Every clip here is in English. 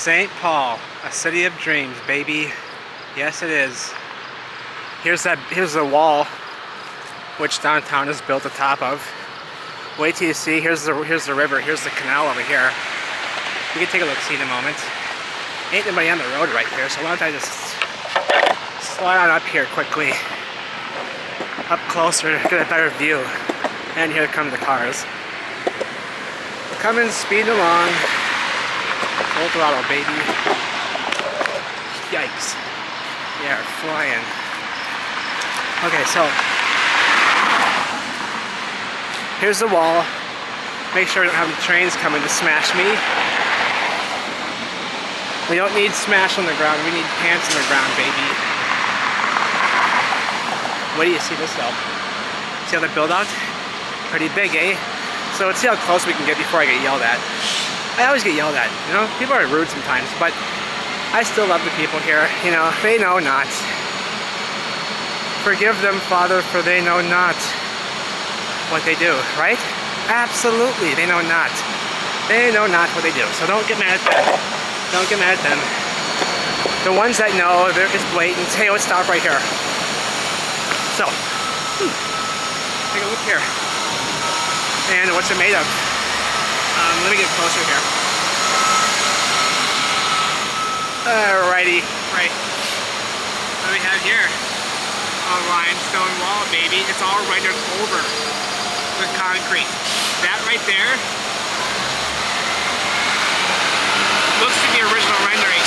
St. Paul, a city of dreams, baby. Yes, it is. Here's the wall, which downtown is built atop of. Wait till you see. Here's the river. Here's the canal over here. You can take a look, see in a moment. Ain't nobody on the road right here, so why don't I just slide on up here quickly, up closer, get a better view. And here come the cars, coming speeding along. Full throttle, baby. Yikes. Yeah, flying. Okay, so here's the wall. Make sure we don't have any trains coming to smash me. We don't need smash on the ground, we need pants on the ground, baby. What do you see this though? See how the build out? Pretty big, eh? So let's see how close we can get before I get yelled at. I always get yelled at, you know? People are rude sometimes, but I still love the people here. You know, they know not. Forgive them, Father, for they know not what they do, right? Absolutely, they know not. They know not what they do, so don't get mad at them. Don't get mad at them. The ones that know, they're just blatant. Hey, let's stop right here. So, take a look here. And what's it made of? Let me get closer here. Alrighty, right. What do we have here? A limestone wall, baby. It's all rendered over with concrete. That right there looks to be original rendering.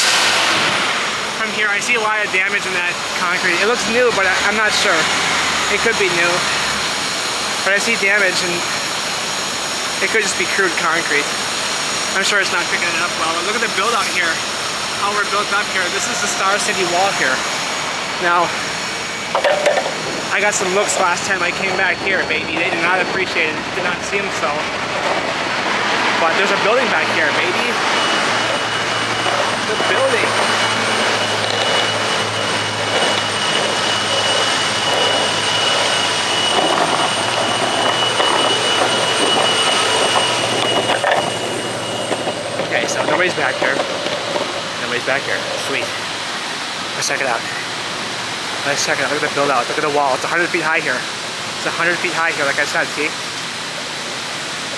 From here, I see a lot of damage in that concrete. It looks new, but I'm not sure. It could be new. But I see damage, and it could just be crude concrete. I'm sure it's not picking it up well. But look at the build out here. How we're built up here. This is the Star City wall here. Now, I got some looks last time I came back here, baby. They did not appreciate it. Did not seem so. But there's a building back here, baby. The building. Okay, so nobody's back here. Nobody's back here. Sweet. Let's check it out. Let's check it out. Look at the build out. Look at the wall. It's 100 feet high here. It's 100 feet high here, like I said. See?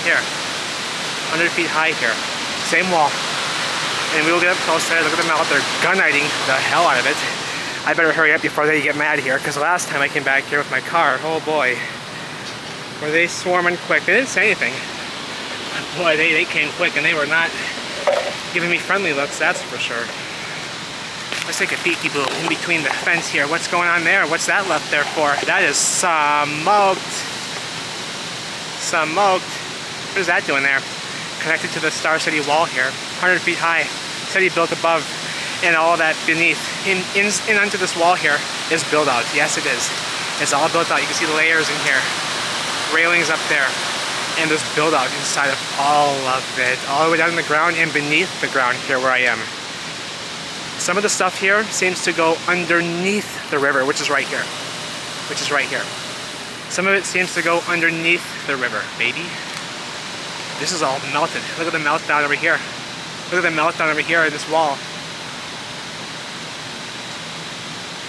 Here. 100 feet high here. Same wall. And we will get up close there. Look at them out there gun-nighting the hell out of it. I better hurry up before they get mad here, because last time I came back here with my car, oh boy, were they swarming quick. They didn't say anything. Boy, they came quick, and they were not giving me friendly looks, that's for sure. Let's take a peeky boo in between the fence here. What's going on there? What's that left there for? That is smoked. Smoked. What is that doing there? Connected to the Star City wall here. 100 feet high. City built above, and all that beneath. In onto this wall here is built out. Yes, it is. It's all built out. You can see the layers in here. Railings up there. And there's build out inside of all of it, all the way down in the ground and beneath the ground here where I am. Some of the stuff here seems to go underneath the river, which is right here. Which is right here. Some of it seems to go underneath the river, baby. This is all melted. Look at the meltdown over here. Look at the meltdown over here in this wall.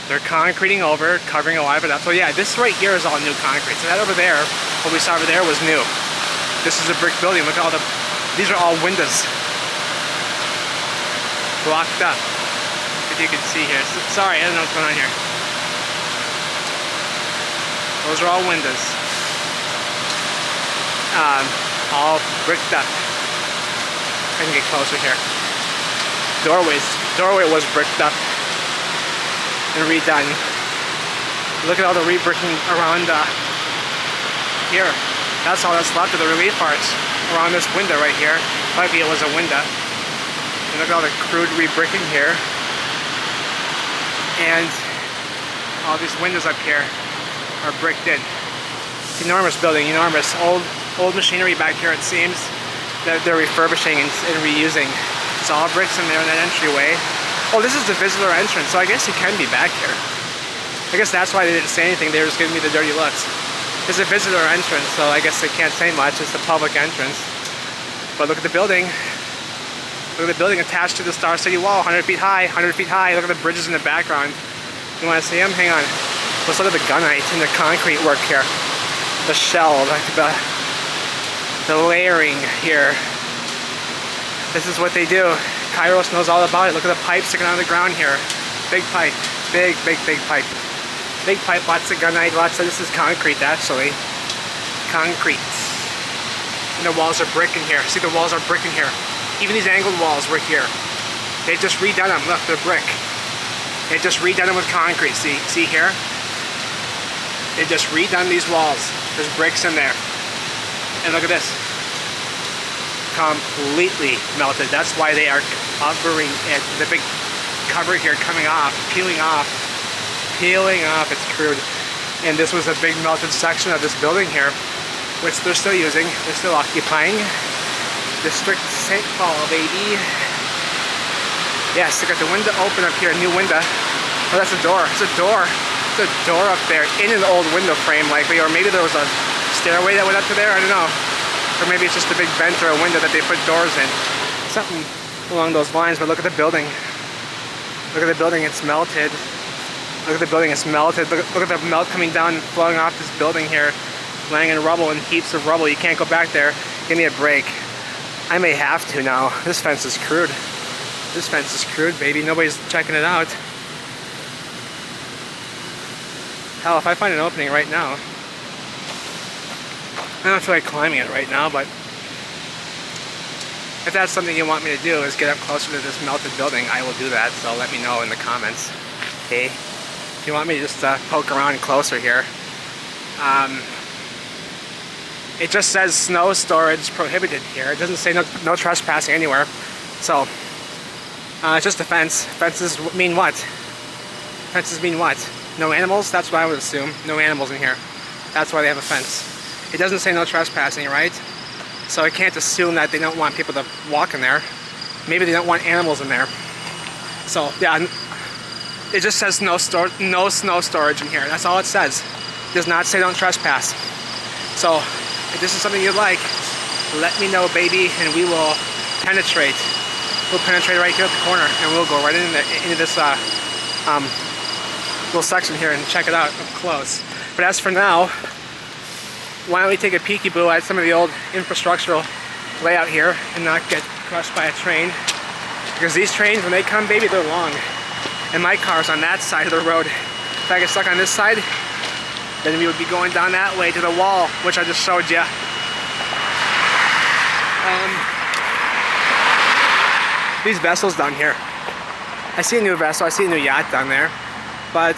They're concreting over, covering a lot of it up. So yeah, this right here is all new concrete. So that over there, what we saw over there was new. This is a brick building. Look at all these are all windows. Blocked up. If you can see here. Sorry, I don't know what's going on here. Those are all windows. All bricked up. I can get closer here. Doorway was bricked up and redone. Look at all the re-bricking around here. That's all that's left of the relief parts around this window right here. Maybe it was a window. And look at all the crude re-bricking here. And all these windows up here are bricked in. It's an enormous building, enormous. Old machinery back here, it seems, that they're refurbishing and reusing. It's all bricks in there in that entryway. Oh, this is the visitor entrance, so I guess you can be back here. I guess that's why they didn't say anything. They were just giving me the dirty looks. It's a visitor entrance, so I guess they can't say much. It's the public entrance. But look at the building. Look at the building attached to the Star City wall, 100 feet high, 100 feet high. Look at the bridges in the background. You want to see them? Hang on. Let's look at the gunite and the concrete work here. The shell, like the layering here. This is what they do. Kairos knows all about it. Look at the pipe sticking out of the ground here. Big pipe. Big pipe. Big pipe, lots of gunite, lots of, this is concrete actually. Concrete. And the walls are brick in here. See, the walls are brick in here. Even these angled walls were here. They've just redone them. Look, they're brick. They've just redone them with concrete. See here? They've just redone these walls. There's bricks in there. And look at this. Completely melted. That's why they are covering it. The big cover here coming off, peeling off. It's crude. And this was a big melted section of this building here, which they're still using. They're still occupying. District St. Paul, baby. Yes, they got the window open up here, a new window. Oh, that's a door. It's a door. It's a door up there in an old window frame likely, or maybe there was a stairway that went up to there, I don't know. Or maybe it's just a big vent or a window that they put doors in. Something along those lines, but look at the building. Look at the building, it's melted. Look at the building, it's melted. Look at the melt coming down and flowing off this building here, laying in rubble and heaps of rubble. You can't go back there. Give me a break. I may have to now. This fence is crude. This fence is crude, baby. Nobody's checking it out. Hell, if I find an opening right now, I don't feel like climbing it right now, but if that's something you want me to do, is get up closer to this melted building, I will do that. So let me know in the comments. Okay? If you want me to just poke around closer here. It just says snow storage prohibited here. It doesn't say no trespassing anywhere. So, it's just a fence. Fences mean what? Fences mean what? No animals? That's what I would assume. No animals in here. That's why they have a fence. It doesn't say no trespassing, right? So I can't assume that they don't want people to walk in there. Maybe they don't want animals in there. So, yeah. It just says no snow storage in here. That's all it says. It does not say don't trespass. So, if this is something you'd like, let me know, baby, and we will penetrate. We'll penetrate right here at the corner, and we'll go right into this little section here and check it out up close. But as for now, why don't we take a peekaboo at some of the old infrastructural layout here and not get crushed by a train. Because these trains, when they come, baby, they're long. And my car's on that side of the road. If I get stuck on this side, then we would be going down that way to the wall, which I just showed you. These vessels down here. I see a new vessel, I see a new yacht down there. But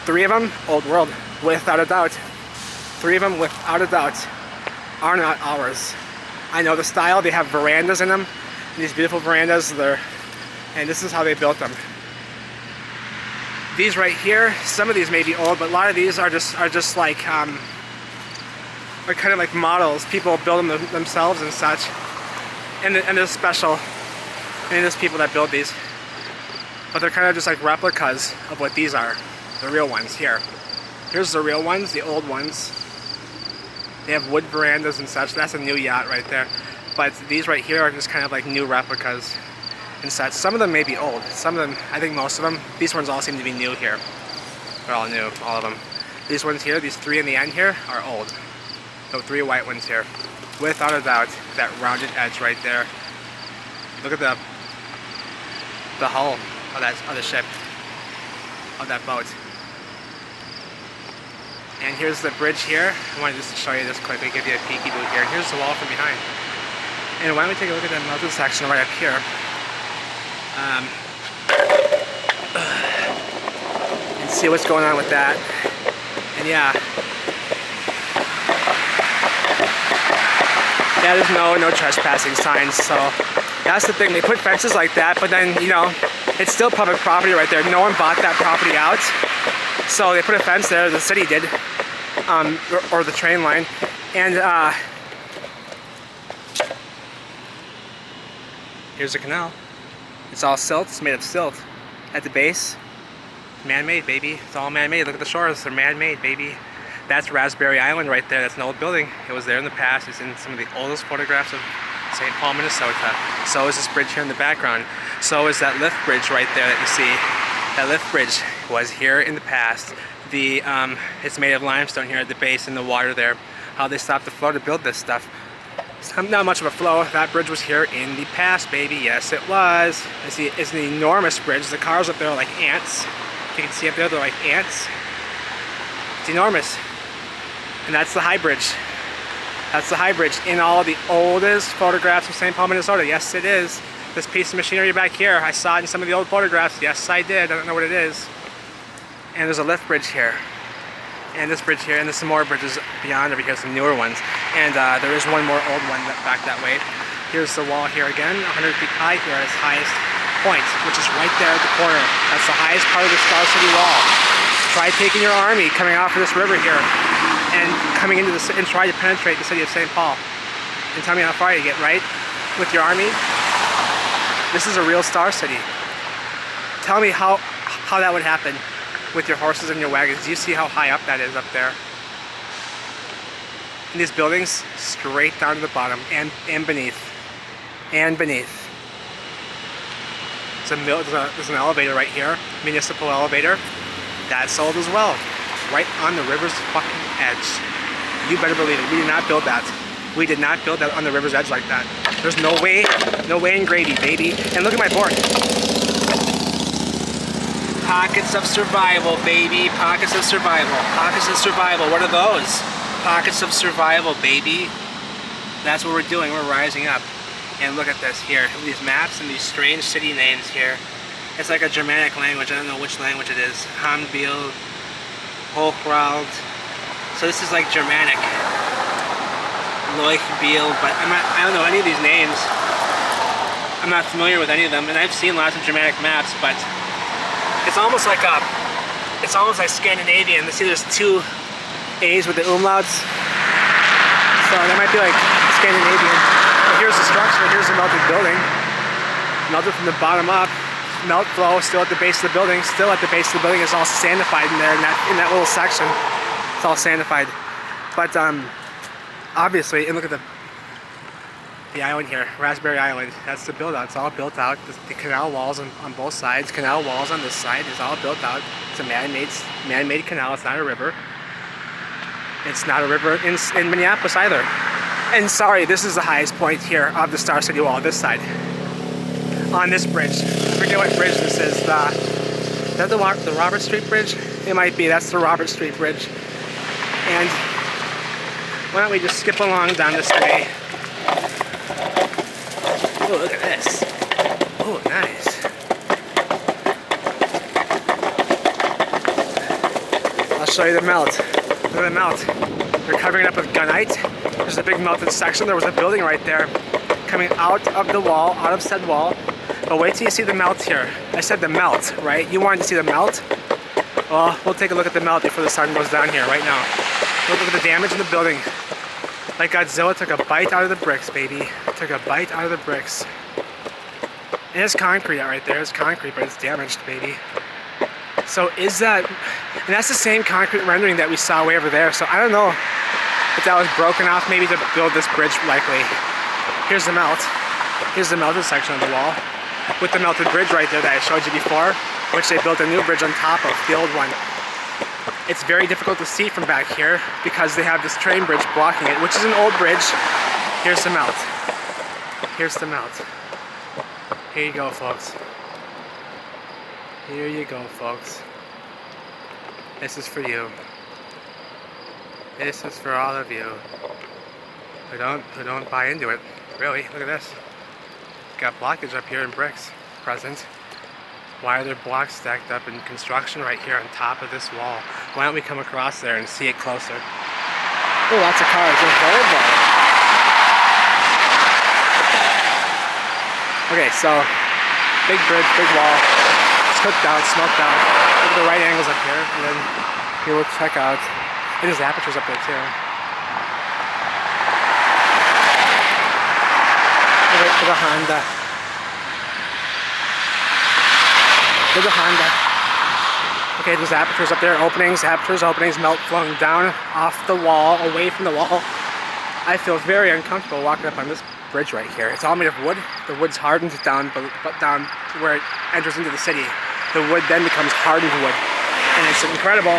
3 of them, old world, without a doubt. 3 of them, without a doubt, are not ours. I know the style, they have verandas in them. These beautiful verandas, and this is how they built them. These right here, some of these may be old, but a lot of these are just like kind of like models. People build them themselves and such. And they're special. And there's people that build these. But they're kind of just like replicas of what these are. The real ones here. Here's the real ones, the old ones. They have wood verandas and such. That's a new yacht right there. But these right here are just kind of like new replicas and such. Some of them may be old. Some of them, I think most of them, these ones all seem to be new here. They're all new, all of them. These ones here, these 3 in the end here, are old. So 3 white ones here. Without a doubt, that rounded edge right there. Look at the hull of the ship, of that boat. And here's the bridge here. I wanted just to show you this quickly, give you a peeky-boo here. And here's the wall from behind. And why don't we take a look at that melted section right up here. And see what's going on with that. And yeah. Yeah, there's no trespassing signs, so that's the thing. They put fences like that, but then, you know, it's still public property right there. No one bought that property out. So they put a fence there, the city did, or the train line. And here's the canal. It's all silt, it's made of silt. At the base, man-made, baby. It's all man-made. Look at the shores, they're man-made, baby. That's Raspberry Island right there. That's an old building. It was there in the past. It's in some of the oldest photographs of St. Paul, Minnesota. So is this bridge here in the background. So is that lift bridge right there that you see. That lift bridge was here in the past. It's made of limestone here at the base in the water there. How they stopped the flow to build this stuff. It's not much of a flow. That bridge was here in the past, baby. Yes, it was. It's an enormous bridge. The cars up there are like ants. You can see up there, they're like ants. It's enormous. And that's the high bridge. That's the high bridge in all the oldest photographs of St. Paul, Minnesota. Yes, it is. This piece of machinery back here, I saw it in some of the old photographs. Yes, I did. I don't know what it is. And there's a lift bridge here. And this bridge here, and there's some more bridges beyond over here, some newer ones. And there is one more old one back that way. Here's the wall here again, 100 feet high here at its highest point, which is right there at the corner. That's the highest part of the Star City Wall. Try taking your army coming off of this river here and coming into the and try to penetrate the city of St. Paul. And tell me how far you get, right? With your army. This is a real Star City. Tell me how that would happen with your horses and your wagons. Do you see how high up that is up there? And these buildings straight down to the bottom and beneath. And beneath. There's an elevator right here, municipal elevator. That's sold as well. Right on the river's fucking edge. You better believe it. We did not build that. We did not build that on the river's edge like that. There's no way in gravy, baby. And look at my board. Pockets of survival, baby. Pockets of survival. Pockets of survival. What are those? Pockets of survival, baby. That's what we're doing. We're rising up. And look at this here. These maps and these strange city names here. It's like a Germanic language. I don't know which language it is. Hambil, Hochwald. So this is like Germanic. Leuchbiel, but I don't know any of these names. I'm not familiar with any of them, and I've seen lots of Germanic maps, but it's almost like Scandinavian. See, there's two A's with the umlauts, so that might be like Scandinavian. But here's the structure. Here's the melted building, melted from the bottom up. Melt flow still at the base of the building. Still at the base of the building. It's all sandified in there in that little section. It's all sandified, but obviously, and look at the island here, Raspberry Island. That's the build out. It's all built out. The canal walls on both sides, canal walls on this side is all built out. It's a man-made canal. It's not a river. It's not a river in Minneapolis either. And sorry, this is the highest point here of the Star City Wall. This side, on this bridge. I forget what bridge this is. Is that the Robert Street Bridge? It might be. That's the Robert Street Bridge. And why don't we just skip along down this way? Oh, look at this. Oh, nice. I'll show you the melt. Look at the melt. They're covering it up with gunite. There's a big melted section. There was a building right there coming out of the wall, out of said wall. But wait till you see the melt here. I said the melt, right? You wanted to see the melt? Well, we'll take a look at the melt before the sun goes down here right now. Look at the damage in the building. Like Godzilla took a bite out of the bricks, baby. Took a bite out of the bricks. And it's concrete out right there. It's concrete, but it's damaged, baby. So is that... And that's the same concrete rendering that we saw way over there. So I don't know if that was broken off maybe to build this bridge, likely. Here's the melt. Here's the melted section of the wall. With the melted bridge right there that I showed you before, which they built a new bridge on top of, the old one. It's very difficult to see from back here because they have this train bridge blocking it, which is an old bridge. Here's the melt. Here's the melt. Here you go, folks. Here you go, folks. This is for you. This is for all of you who don't buy into it. Really, look at this. Got blockage up here in bricks present. Why are there blocks stacked up in construction right here on top of this wall? Why don't we come across there and see it closer? Oh, lots of cars. There's Volvo. Okay, so big bridge, big wall. It's cooked out, smoked out. Look at the right angles up here, and then here we'll check out. And there's apertures up there too. We'll wait for the Honda. There's a Honda. Okay, there's apertures up there, openings, melt flowing down off the wall, away from the wall. I feel very uncomfortable walking up on this bridge right here. It's all made of wood. The wood's hardened down, but down where it enters into the city. The wood then becomes hardened wood. And it's incredible.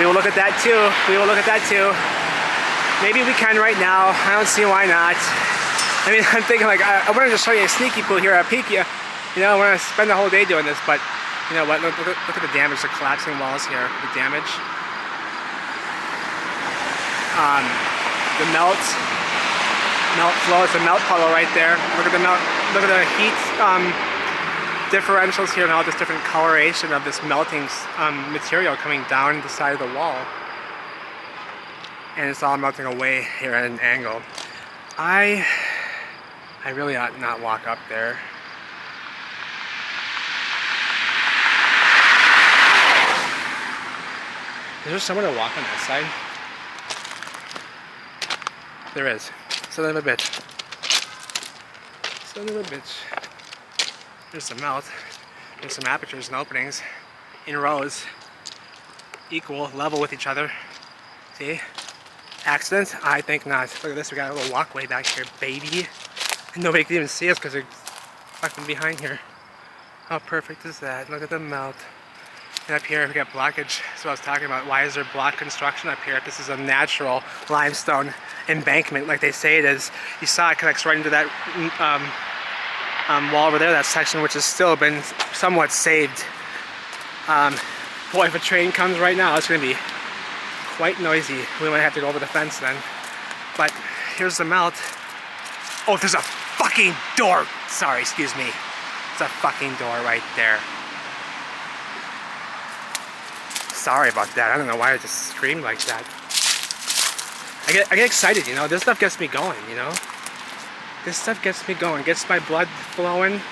We will look at that too. We will look at that too. Maybe we can right now. I don't see why not. I mean, I'm thinking like, I wanted to show you a sneaky poo here, a peek you. You know, I want to spend the whole day doing this, but you know what, look at the damage, the collapsing walls here, the damage. The melt flow, it's a melt puddle right there. Look at the heat differentials here and all this different coloration of this melting material coming down the side of the wall. And it's all melting away here at an angle. I really ought not walk up there. Is there someone to walk on that side? There is. Son of a bitch. Son of a bitch. There's some melt. There's some apertures and openings in rows, equal, level with each other. See? Accident? I think not. Look at this, we got a little walkway back here, baby. And nobody can even see us because they're fucking behind here. How perfect is that? Look at the melt. And up here we got blockage. That's what I was talking about. Why is there block construction up here? This is a natural limestone embankment like they say it is. You saw it connects right into that wall over there, that section, which has still been somewhat saved. Boy, if a train comes right now, it's going to be quite noisy. We might have to go over the fence then. But here's the melt. Oh, there's a fucking door. Sorry, excuse me. It's a fucking door right there. Sorry about that. I don't know why I just screamed like that. I get excited, you know. This stuff gets me going, you know. This stuff gets me going, gets my blood flowing.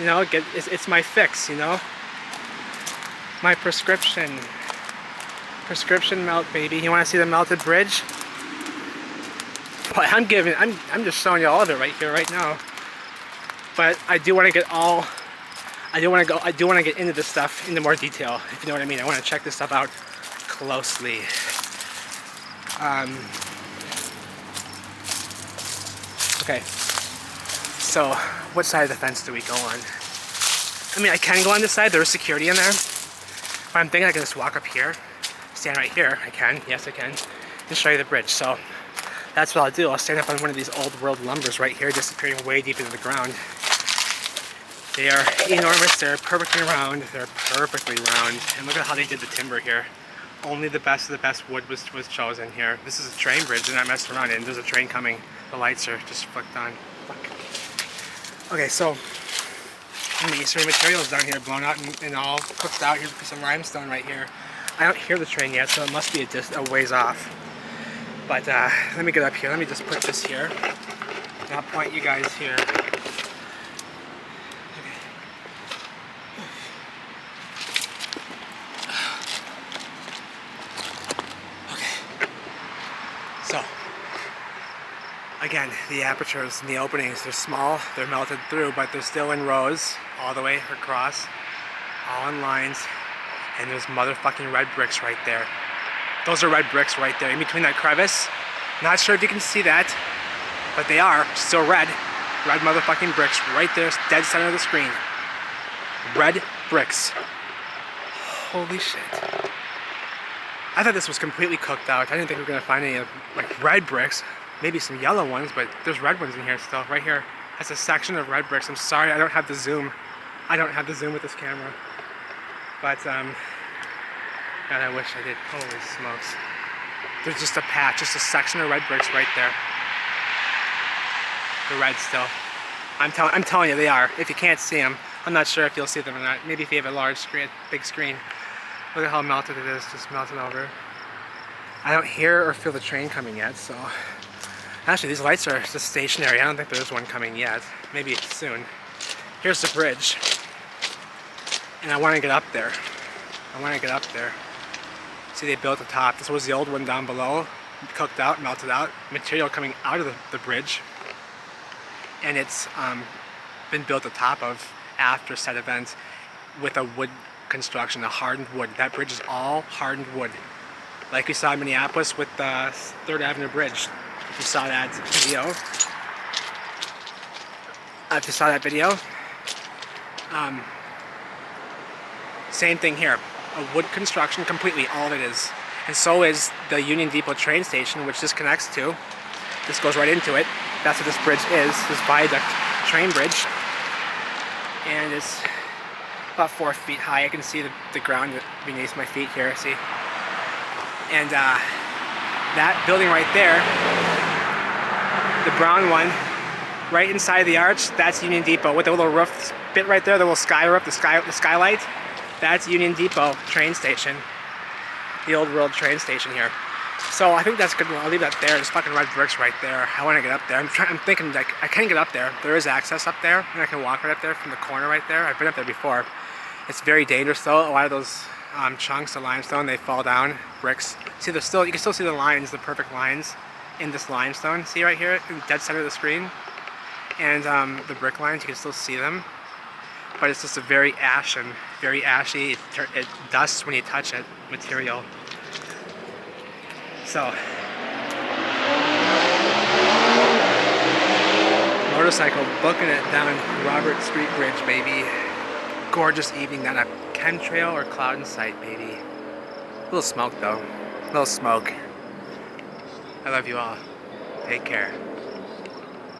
You know, it's my fix, you know. My prescription melt, baby. You want to see the melted bridge? Boy, I'm just showing you all of it right here, right now. But I do want to get all. I do want to get into this stuff into more detail, if you know what I mean. I want to check this stuff out closely. Okay, so what side of the fence do we go on? I mean, I can go on this side. There's security in there. But I'm thinking I can just walk up here, stand right here. I can, yes I can, and show you the bridge. So that's what I'll do. I'll stand up on one of these old world lumbers right here, disappearing way deep into the ground. They are enormous, they're perfectly round, and look at how they did the timber here. Only the best of the best wood was chosen here. This is a train bridge, they're not messing around, and there's a train coming. The lights are just flicked on. Fuck. Okay, so the masonry materials down here blown out and all cooked out. Here's some limestone right here. I don't hear the train yet, so it must be a ways off. But let me get up here, let me just put this here. And I'll point you guys here. So, again, the apertures and the openings, they're small, they're melted through, but they're still in rows, all the way across, all in lines, and there's motherfucking red bricks right there. Those are red bricks right there, in between that crevice. Not sure if you can see that, but they are still red. Red motherfucking bricks right there, dead center of the screen. Red bricks. Holy shit. I thought this was completely cooked out. I didn't think we were gonna find any like red bricks. Maybe some yellow ones, but there's red ones in here still. Right here, that's a section of red bricks. I'm sorry, I don't have the zoom. I don't have the zoom with this camera. But God, I wish I did. Holy smokes! There's just a patch, just a section of red bricks right there. The red still. I'm telling you, they are. If you can't see them, I'm not sure if you'll see them or not. Maybe if you have a large screen, big screen. Look at how melted it is, just melting over. I don't hear or feel the train coming yet, so. Actually, these lights are just stationary. I don't think there's one coming yet. Maybe soon. Here's the bridge. And I want to get up there. See, they built the top. This was the old one down below. Cooked out, melted out. Material coming out of the bridge. And it's been built atop of after said event with a wood construction, a hardened wood. That bridge is all hardened wood. Like we saw in Minneapolis with the 3rd Avenue Bridge. If you saw that video, If you saw that video. Same thing here. A wood construction completely, all it is. And so is the Union Depot train station, which this connects to. This goes right into it. That's what this bridge is, this viaduct train bridge. And it's about 4 feet high. I can see the ground beneath my feet here, see? And that building right there, the brown one, right inside the arch, that's Union Depot with the little roof bit right there, the little sky roof, the skylight. That's Union Depot train station, the old world train station here. So I think that's good. I'll leave that there. There's fucking red bricks right there. I want to get up there. I'm thinking like I can get up there. There is access up there, and I can walk right up there from the corner right there. I've been up there before. It's very dangerous though. A lot of those chunks of limestone, they fall down. Bricks. See, there's still, you can still see the lines, the perfect lines in this limestone. See right here, in the dead center of the screen, and the brick lines. You can still see them. But it's just a very ashy, it dusts when you touch it, material. So, motorcycle booking it down Robert Street Bridge, baby. Gorgeous evening down a chemtrail or cloud in sight, baby. A little smoke though, a little smoke. I love you all. Take care.